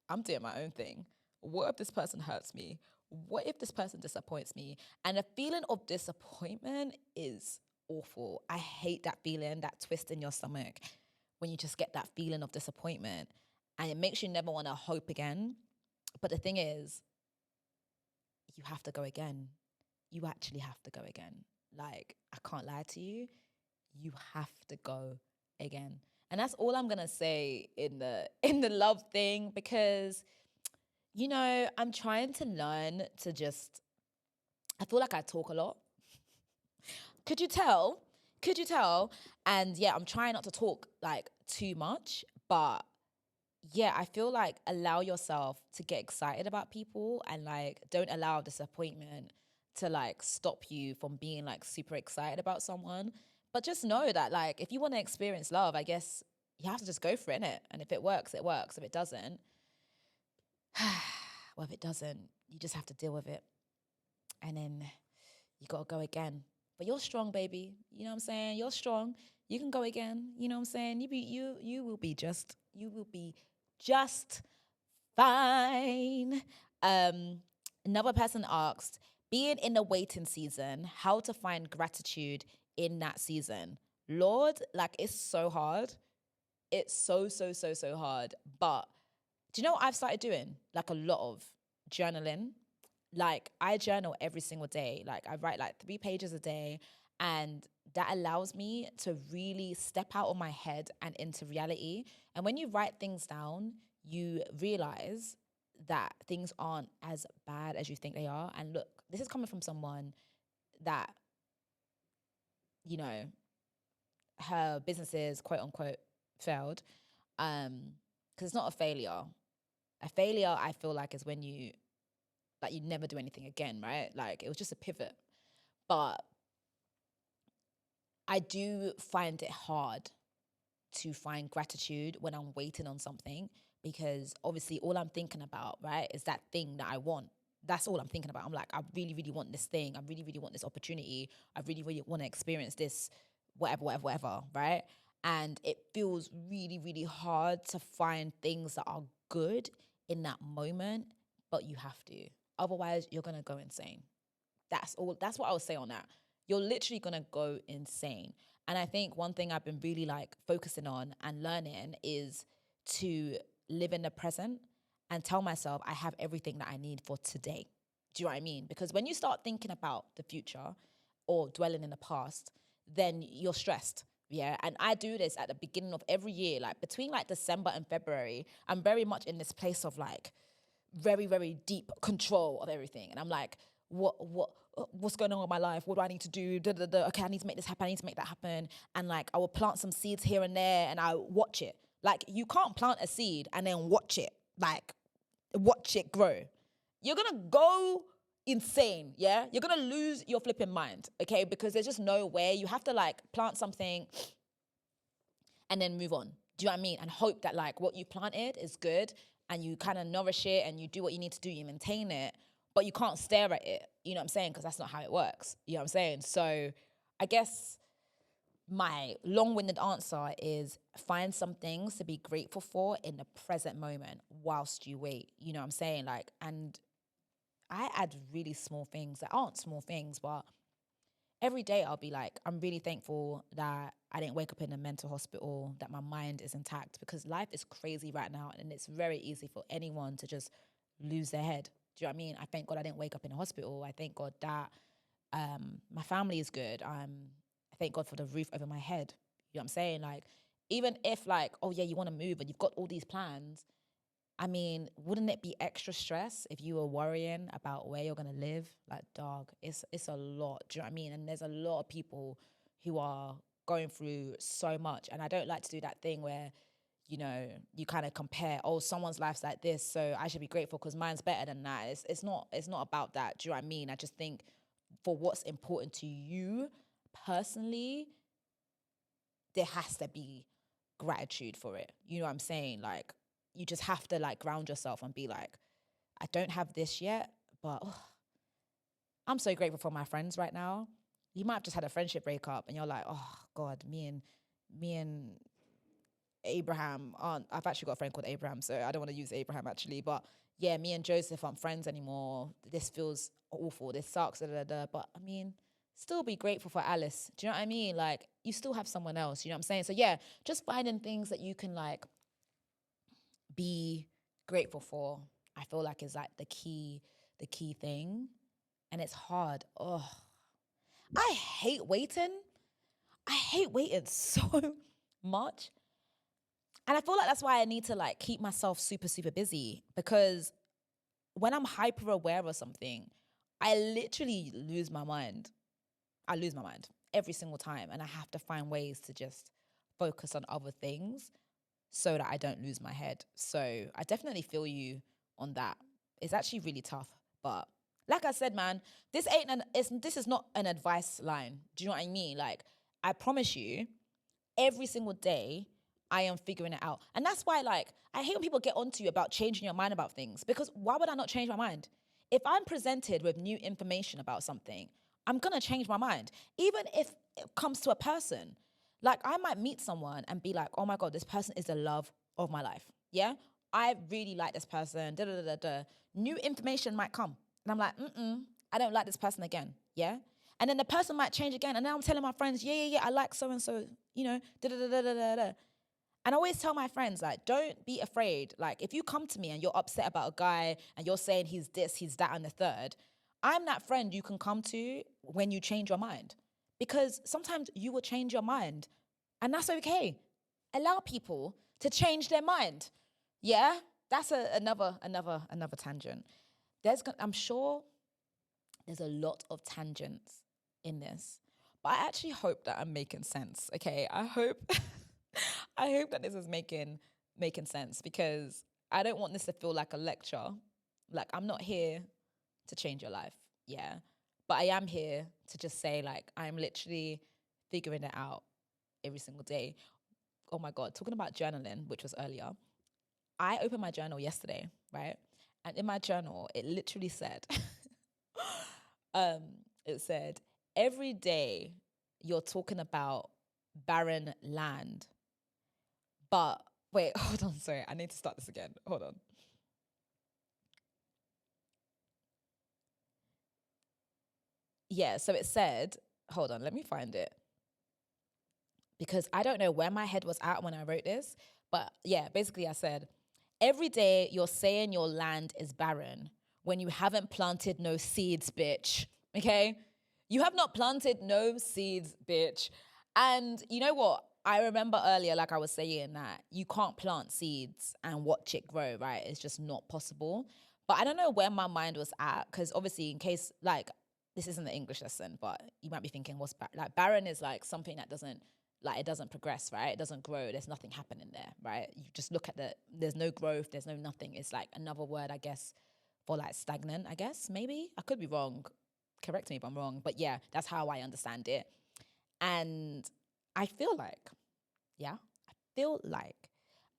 I'm doing my own thing. What if this person hurts me? What if this person disappoints me? And the feeling of disappointment is awful. I hate that feeling, that twist in your stomach when you just get that feeling of disappointment. And it makes you never want to hope again. But the thing is, you have to go again. You actually have to go again. Like, I can't lie to you. You have to go again. And that's all I'm going to say in the love thing because, I'm trying to learn to just, I feel like I talk a lot. Could you tell? And yeah, I'm trying not to talk like too much, but yeah, I feel like allow yourself to get excited about people and like don't allow disappointment to like stop you from being like super excited about someone. But just know that like if you want to experience love, I guess you have to just go for it, innit? And if it works, it works. If it doesn't, well, if it doesn't, you just have to deal with it. And then you got to go again. But you're strong, baby. You know what I'm saying? You're strong. You can go again. You know what I'm saying? You will be just fine. Another person asked, being in the waiting season, how to find gratitude in that season. Lord, like, it's so hard. It's so hard. But do you know what I've started doing? Like, a lot of journaling. Like, I journal every single day. Like, I write like 3 pages a day, and that allows me to really step out of my head and into reality. And when you write things down, you realize that things aren't as bad as you think they are. And look, this is coming from someone that, you know, her businesses, quote unquote, failed. Because it's not a failure. A failure, I feel like, is when you never do anything again, right? Like, it was just a pivot. But I do find it hard to find gratitude when I'm waiting on something, because obviously all I'm thinking about, right, is that thing that I want. That's all I'm thinking about. I'm like, I really, really want this thing. I really, really want this opportunity. I really, really want to experience this, whatever, right? And it feels really, really hard to find things that are good in that moment, but you have to. Otherwise, you're going to go insane. That's all. That's what I would say on that. You're literally going to go insane. And I think one thing I've been really like focusing on and learning is to live in the present and tell myself I have everything that I need for today. Do you know what I mean? Because when you start thinking about the future or dwelling in the past, then you're stressed. Yeah. And I do this at the beginning of every year, like between like December and February. I'm very much in this place of like very, very deep control of everything. And I'm like, what's going on with my life? What do I need to do? Okay, I need to make this happen. I need to make that happen. And like, I will plant some seeds here and there, and I watch it. Like, you can't plant a seed and then watch it, like, watch it grow. You're gonna go insane, yeah? You're gonna lose your flipping mind, okay? Because there's just no way. You have to like plant something and then move on. Do you know what I mean? And hope that like what you planted is good, and you kind of nourish it and you do what you need to do, you maintain it, but you can't stare at it. You know what I'm saying? Because that's not how it works. You know what I'm saying? So I guess my long-winded answer is find some things to be grateful for in the present moment whilst you wait. You know what I'm saying? Like, and I add really small things that aren't small things, but every day I'll be like, I'm really thankful that I didn't wake up in a mental hospital, that my mind is intact, because life is crazy right now and it's very easy for anyone to just lose their head. Do you know what I mean? I thank God I didn't wake up in a hospital. I thank God that my family is good. I thank God for the roof over my head. You know what I'm saying? Like, even if like, oh yeah, you want to move and you've got all these plans, I mean, wouldn't it be extra stress if you were worrying about where you're gonna live? Like, dog, it's a lot. Do you know what I mean? And there's a lot of people who are going through so much. And I don't like to do that thing where, you know, you kind of compare, oh, someone's life's like this, so I should be grateful because mine's better than that. It's not about that. Do you know what I mean? I just think for what's important to you personally, there has to be gratitude for it. You know what I'm saying? Like, you just have to like ground yourself and be like, I don't have this yet, but I'm so grateful for my friends right now. You might have just had a friendship breakup and you're like, oh God, me and Abraham aren't, I've actually got a friend called Abraham, so I don't want to use Abraham actually, but yeah, me and Joseph aren't friends anymore. This feels awful. This sucks. But I mean, still be grateful for Alice. Do you know what I mean? Like, you still have someone else. You know what I'm saying? So yeah, just finding things that you can like be grateful for, I feel like is like the key thing. And it's hard. Oh, I hate waiting. I hate waiting so much. And I feel like that's why I need to like keep myself super, super busy, because when I'm hyper aware of something, I literally lose my mind. I lose my mind every single time. And I have to find ways to just focus on other things so that I don't lose my head. So I definitely feel you on that. It's actually really tough. But like I said, man, this is not an advice line. Do you know what I mean? Like, I promise you, every single day, I am figuring it out. And that's why, like, I hate when people get onto you about changing your mind about things, because why would I not change my mind? If I'm presented with new information about something, I'm going to change my mind. Even if it comes to a person, like I might meet someone and be like, oh my God, this person is the love of my life. Yeah. I really like this person. Da, da, da, da, da. New information might come. And I'm like, I don't like this person again. Yeah. And then the person might change again. And now I'm telling my friends, yeah, I like so-and-so, da, da, da, da, da, da, da. And I always tell my friends, like, don't be afraid. Like, if you come to me and you're upset about a guy and you're saying he's this, he's that, and the third, I'm that friend you can come to when you change your mind. Because sometimes you will change your mind. And that's okay. Allow people to change their mind. Yeah? That's another tangent. I'm sure there's a lot of tangents in this. But I actually hope that I'm making sense. Okay? I hope that this is making sense, because I don't want this to feel like a lecture. Like, I'm not here to change your life. Yeah. But I am here to just say, like, I'm literally figuring it out every single day. Oh my God, talking about journaling, which was earlier. I opened my journal yesterday, right? And in my journal, it literally said, it said, every day you're talking about barren land. But wait, hold on, sorry. I need to start this again. Hold on. Yeah, so it said, hold on, let me find it. Because I don't know where my head was at when I wrote this. But yeah, basically I said, every day you're saying your land is barren when you haven't planted no seeds, bitch. Okay? You have not planted no seeds, bitch. And you know what? I remember earlier, like I was saying, that you can't plant seeds and watch it grow, right? It's just not possible. But I don't know where my mind was at, because obviously, in case, like, this isn't the English lesson, but you might be thinking, like, barren is like something that doesn't, like, it doesn't progress, right? It doesn't grow. There's nothing happening there, right? You just look at there's no growth, there's no nothing. It's like another word, I guess, for like stagnant, I guess, maybe. I could be wrong. Correct me if I'm wrong. But yeah, that's how I understand it. And I feel like,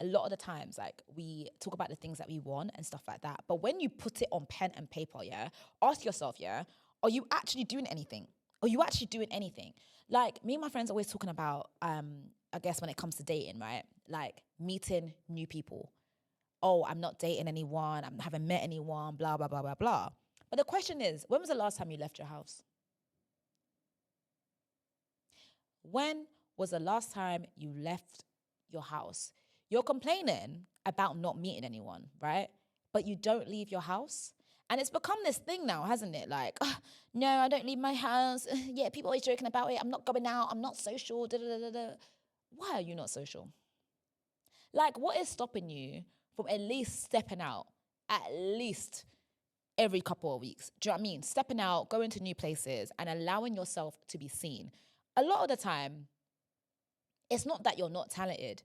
a lot of the times, like, we talk about the things that we want and stuff like that. But when you put it on pen and paper, yeah, ask yourself, yeah, are you actually doing anything? Are you actually doing anything? Like, me and my friends are always talking about, I guess when it comes to dating, right? Like, meeting new people. Oh, I'm not dating anyone. I haven't met anyone, blah, blah, blah, blah, blah. But the question is, when was the last time you left your house? When was the last time you left your house? You're complaining about not meeting anyone, right? But you don't leave your house. And it's become this thing now, hasn't it? Like, no, I don't leave my house. Yeah, people always joking about it. I'm not going out. I'm not social. Da, da, da, da. Why are you not social? Like, what is stopping you from at least stepping out at least every couple of weeks? Do you know what I mean? Stepping out, going to new places, and allowing yourself to be seen. A lot of the time, it's not that you're not talented,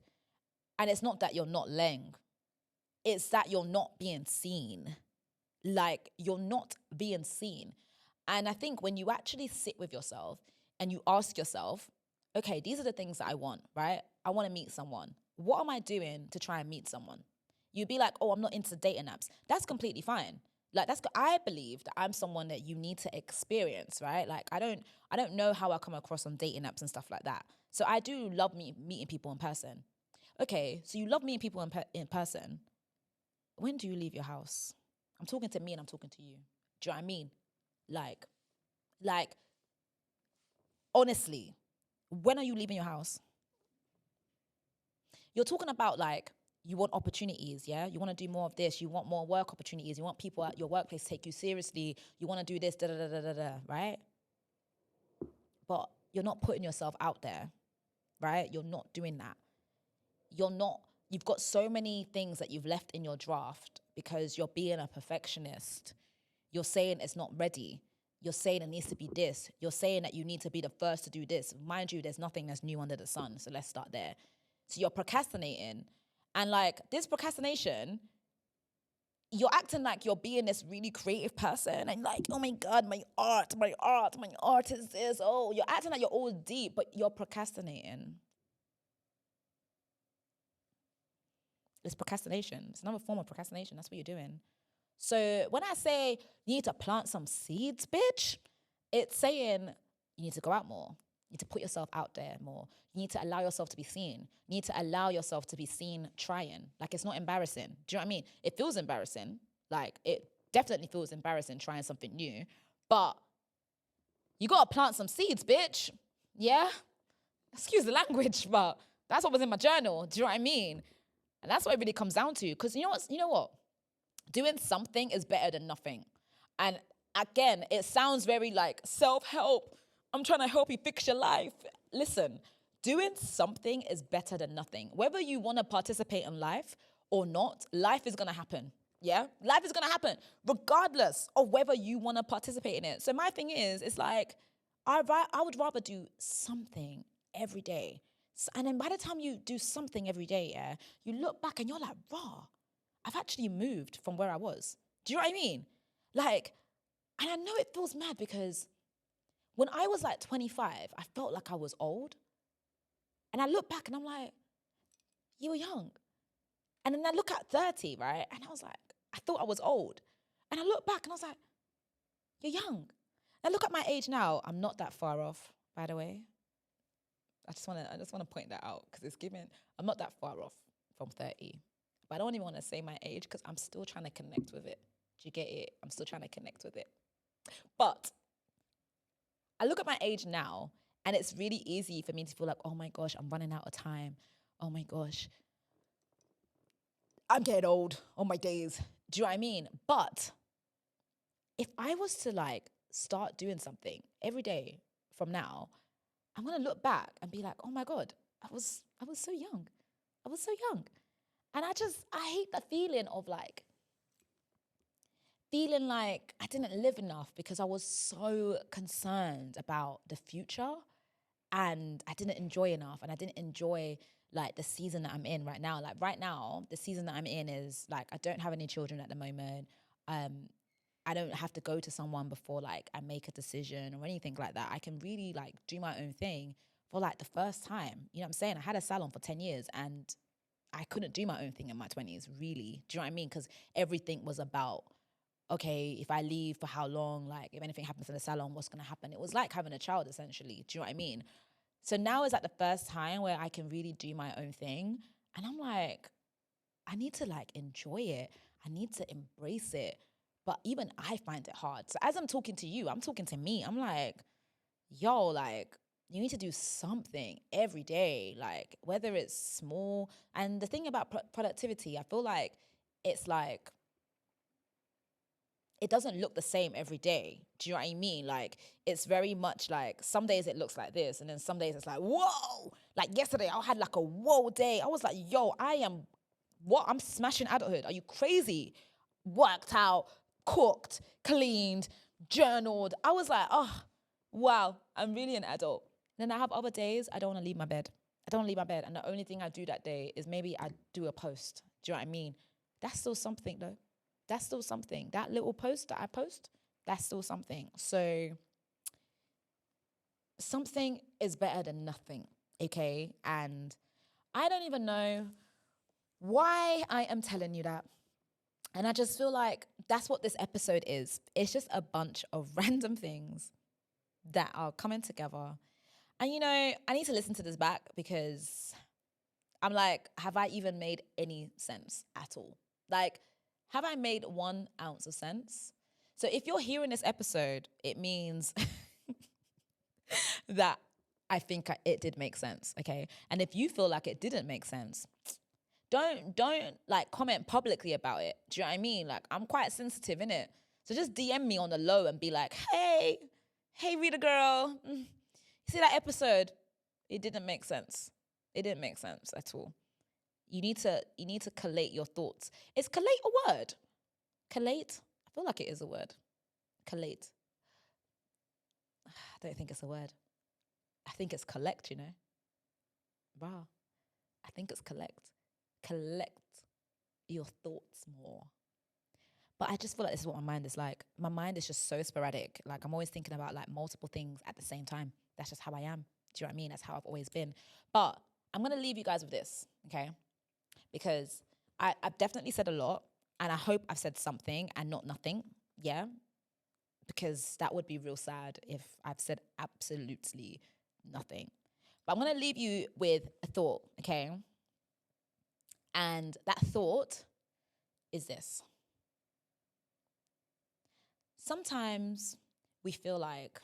and it's not that you're not leng. It's that you're not being seen. Like, you're not being seen. And I think when you actually sit with yourself and you ask yourself, okay, these are the things that I want, right? I want to meet someone. What am I doing to try and meet someone? You'd be like, oh, I'm not into dating apps. That's completely fine. Like, I believe that I'm someone that you need to experience, right? Like, I don't know how I come across on dating apps and stuff like that. So I do love meeting people in person. Okay, so you love meeting people in person. When do you leave your house? I'm talking to me and I'm talking to you. Do you know what I mean? Like, honestly, when are you leaving your house? You're talking about, like, you want opportunities, yeah? You want to do more of this. You want more work opportunities. You want people at your workplace to take you seriously. You want to do this, da da da da da da, right? But you're not putting yourself out there, right? You're not doing that. You've got so many things that you've left in your draft because you're being a perfectionist. You're saying it's not ready. You're saying it needs to be this. You're saying that you need to be the first to do this. Mind you, there's nothing that's new under the sun. So let's start there. So you're procrastinating. And like, this procrastination, you're acting like you're being this really creative person and like, oh my God, my art is this. Oh, you're acting like you're all deep, but you're procrastinating. It's procrastination. It's another form of procrastination. That's what you're doing. So when I say you need to plant some seeds, bitch, It's saying you need to go out more. You need to put yourself out there more. You need to allow yourself to be seen. You need to allow yourself to be seen trying. Like, it's not embarrassing. Do you know what I mean? It feels embarrassing. Like, it definitely feels embarrassing trying something new. But you got to plant some seeds, bitch. Yeah? Excuse the language, but that's what was in my journal. Do you know what I mean? And that's what it really comes down to. Because you know what? Doing something is better than nothing. And again, it sounds very like self-help. I'm trying to help you fix your life. Listen, doing something is better than nothing. Whether you want to participate in life or not, life is going to happen. Yeah? Life is going to happen regardless of whether you want to participate in it. So my thing is, it's like, I would rather do something every day. And then by the time you do something every day, yeah, you look back and you're like, raw, I've actually moved from where I was. Do you know what I mean? Like, and I know it feels mad because when I was like 25, I felt like I was old. And I look back and I'm like, you were young. And then I look at 30, right? And I was like, I thought I was old. And I look back and I was like, you're young. And look at my age now. I'm not that far off, by the way. I just want to point that out because I'm not that far off from 30. But I don't even want to say my age because I'm still trying to connect with it. Do you get it? I'm still trying to connect with it. But I look at my age now and it's really easy for me to feel like, oh my gosh, I'm running out of time. Oh my gosh, I'm getting old on my days. Do you know what I mean? But if I was to like start doing something every day from now, I'm going to look back and be like, oh my God, I was so young. I was so young. And I hate the feeling of like, feeling like I didn't live enough because I was so concerned about the future and I didn't enjoy enough and I didn't enjoy like the season that I'm in right now. Like right now, the season that I'm in is like, I don't have any children at the moment. I don't have to go to someone before like I make a decision or anything like that. I can really like do my own thing for like the first time. You know what I'm saying? I had a salon for 10 years and I couldn't do my own thing in my 20s, really. Do you know what I mean? Because everything was about, okay, if I leave for how long, like if anything happens in the salon, what's going to happen? It was like having a child, essentially. Do you know what I mean? So now is like the first time where I can really do my own thing. And I'm like, I need to like enjoy it. I need to embrace it. But even I find it hard. So as I'm talking to you, I'm talking to me. I'm like, yo, like, you need to do something every day, like whether it's small. And the thing about productivity, I feel like it's like, it doesn't look the same every day. Do you know what I mean? Like, it's very much like some days it looks like this, and then some days it's like, whoa. Like yesterday, I had like a whoa day. I was like, yo, I'm smashing adulthood. Are you crazy? Worked out, cooked, cleaned, journaled. I was like, oh, wow, I'm really an adult. Then I have other days I don't want to leave my bed. I don't leave my bed. And the only thing I do that day is maybe I do a post. Do you know what I mean? That's still something though. That's still something. That little post that I post, that's still something. So something is better than nothing, okay? And I don't even know why I am telling you that. And I just feel like that's what this episode is. It's just a bunch of random things that are coming together. And you know, I need to listen to this back because I'm like, have I even made any sense at all? Like, have I made 1 ounce of sense? So if you're hearing this episode, it means that I think it did make sense, okay? And if you feel like it didn't make sense, don't like comment publicly about it. Do you know what I mean? Like, I'm quite sensitive, innit? So just DM me on the low and be like, hey Rita girl, you see that episode? It didn't make sense. It didn't make sense at all. You need to collate your thoughts. Is collate a word? Collate? I feel like it is a word. Collate. I don't think it's a word. I think it's collect, you know. Wow. I think it's collect. Collect your thoughts more. But I just feel like this is what my mind is like. My mind is just so sporadic. Like, I'm always thinking about like multiple things at the same time. That's just how I am. Do you know what I mean? That's how I've always been. But I'm going to leave you guys with this, okay? Because I've definitely said a lot, and I hope I've said something and not nothing, yeah? because that would be real sad if I've said absolutely nothing. But I'm going to leave you with a thought, okay? And that thought is this. Sometimes we feel like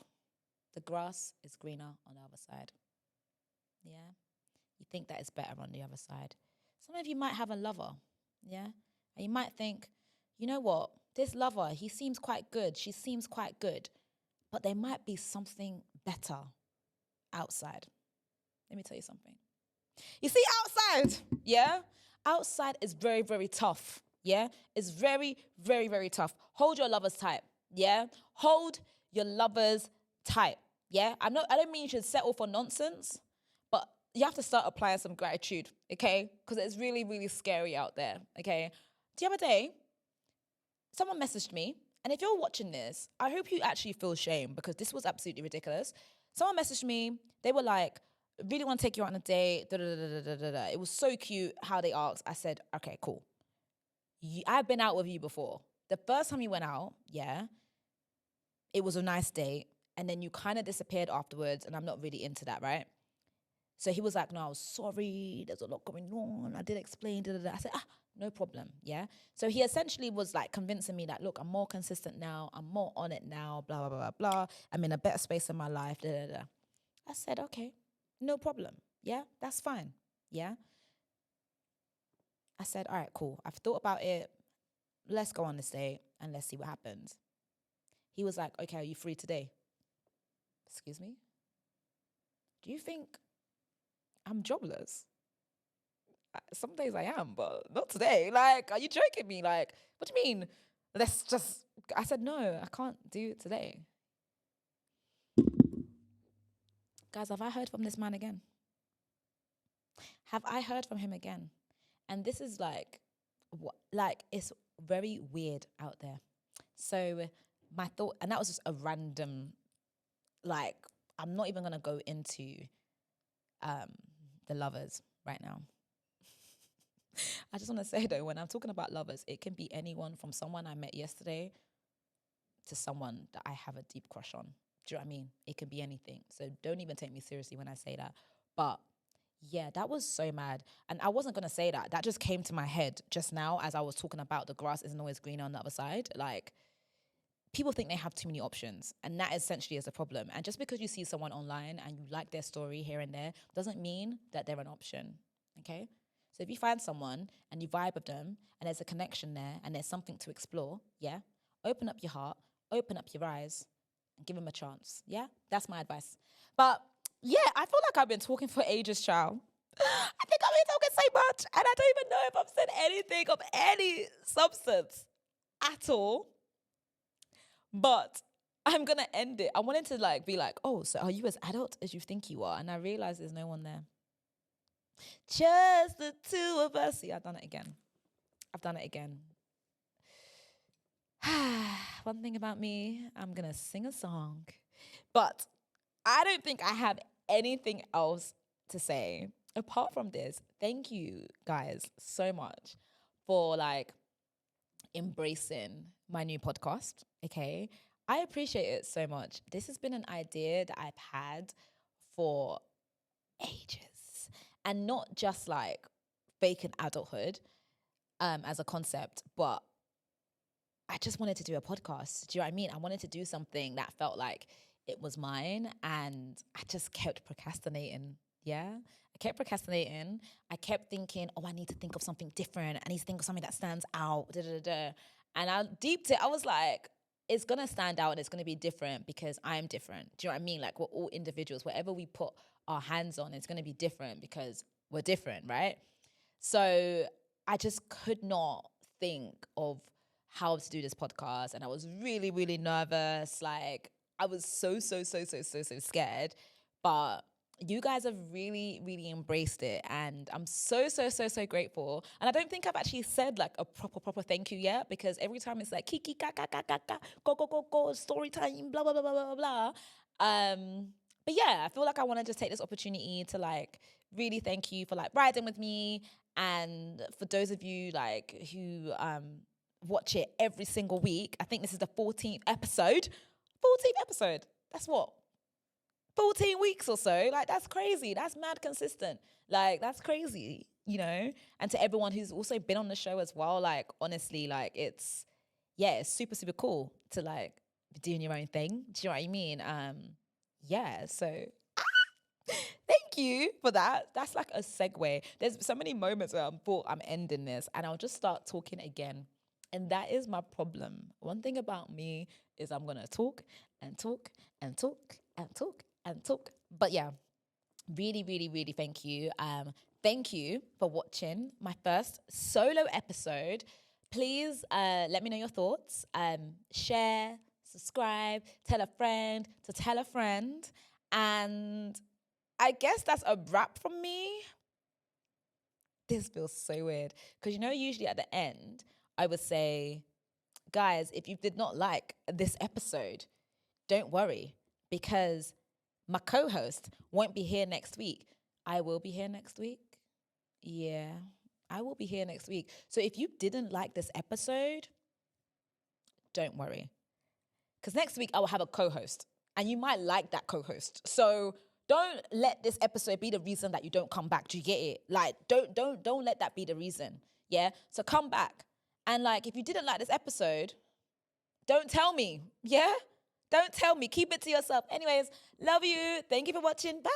the grass is greener on the other side. Yeah? You think that it's better on the other side. Some of you might have a lover, yeah? And you might think, you know what? This lover, he seems quite good. She seems quite good. But there might be something better outside. Let me tell you something. You see, outside, yeah? Outside is very, very tough, yeah? It's very, very, very tough. Hold your lovers tight, yeah? Hold your lovers tight, yeah? I don't mean you should settle for nonsense, but you have to start applying some gratitude, okay? Because it's really, really scary out there, okay? The other day, someone messaged me, and if you're watching this, I hope you actually feel shame because this was absolutely ridiculous. Someone messaged me, they were like, really want to take you out on a date, da, da, da, da, da, da, da. It was so cute how they asked. I said, okay, cool. I've been out with you before. The first time you went out, yeah, it was a nice date, and then you kind of disappeared afterwards, and I'm not really into that, right? So he was like, no, I was sorry, there's a lot going on, I did explain, da, da, da. I said, no problem, yeah? So he essentially was like convincing me that, look, I'm more consistent now, I'm more on it now, blah, blah, blah, blah, blah. I'm in a better space in my life, da, da, da. I said, okay, no problem, yeah? That's fine, yeah? I said, all right, cool. I've thought about it. Let's go on this date and let's see what happens. He was like, okay, are you free today? Excuse me? Do you think I'm jobless? Some days I am, but not today. Like, are you joking me? Like, what do you mean? I said, no, I can't do it today. Guys, have I heard from this man again? Have I heard from him again? And this is it's very weird out there. So my thought, and that was just a random, I'm not even going to go into the lovers right now. I just want to say though, when I'm talking about lovers, it can be anyone from someone I met yesterday to someone that I have a deep crush on. Do you know what I mean? It can be anything. So don't even take me seriously when I say that. But yeah, that was so mad. And I wasn't going to say that. That just came to my head just now as I was talking about the grass isn't always greener on the other side. Like, people think they have too many options, and that essentially is a problem. And just because you see someone online and you like their story here and there doesn't mean that they're an option, okay? So if you find someone and you vibe with them and there's a connection there and there's something to explore, yeah, open up your heart, open up your eyes, and give them a chance, yeah? That's my advice. But yeah, I feel like I've been talking for ages, child. I think I've been talking so much, and I don't even know if I've said anything of any substance at all. But I'm going to end it. I wanted to be like, oh, so are you as adult as you think you are? And I realized there's no one there. Just the two of us. See, I've done it again. One thing about me, I'm going to sing a song. But I don't think I have anything else to say. Apart from this, thank you guys so much for embracing my new podcast, okay? I appreciate it so much. This has been an idea that I've had for ages, and not just faking adulthood as a concept, but I just wanted to do a podcast. Do you know what I mean? I wanted to do something that felt like it was mine, and I just kept procrastinating. Yeah, I kept procrastinating. I kept thinking, oh, I need to think of something different. I need to think of something that stands out. Da, da, da, da. And I deeped it. I was like, it's going to stand out and it's going to be different because I'm different. Do you know what I mean? Like, we're all individuals. Whatever we put our hands on, it's going to be different because we're different, right? So I just could not think of how to do this podcast. And I was really, really nervous. I was so scared. But you guys have really, really embraced it. And I'm so grateful. And I don't think I've actually said a proper thank you yet, because every time it's like, kiki, ka, ka, ka, ka, ka, go, story time, blah, blah, blah, blah, blah, blah. But yeah, I feel like I want to just take this opportunity to really thank you for riding with me. And for those of you who watch it every single week, I think this is the 14th episode. 14th episode. That's what? 14 weeks or so. Like, that's crazy. That's mad consistent. Like, that's crazy, you know? And to everyone who's also been on the show as well, like, honestly, like, it's super, super cool to, like, be doing your own thing. Do you know what I mean? Yeah, so thank you for that. That's like a segue. There's so many moments where I thought I'm ending this and I'll just start talking again. And that is my problem. One thing about me is I'm going to talk and talk and talk and talk and talk. But yeah, really, really, really thank you. Thank you for watching my first solo episode. Please let me know your thoughts. Share, subscribe, tell a friend to tell a friend. And I guess that's a wrap from me. This feels so weird. Because, you know, usually at the end, I would say, guys, if you did not like this episode, don't worry. Because my co-host won't be here next week. I will be here next week. Yeah, I will be here next week. So if you didn't like this episode, don't worry. Because next week I will have a co-host. And you might like that co-host. So don't let this episode be the reason that you don't come back. Do you get it? Like, don't let that be the reason. Yeah? So come back. And like, if you didn't like this episode, don't tell me. Yeah? Don't tell me. Keep it to yourself. Anyways, love you. Thank you for watching. Bye.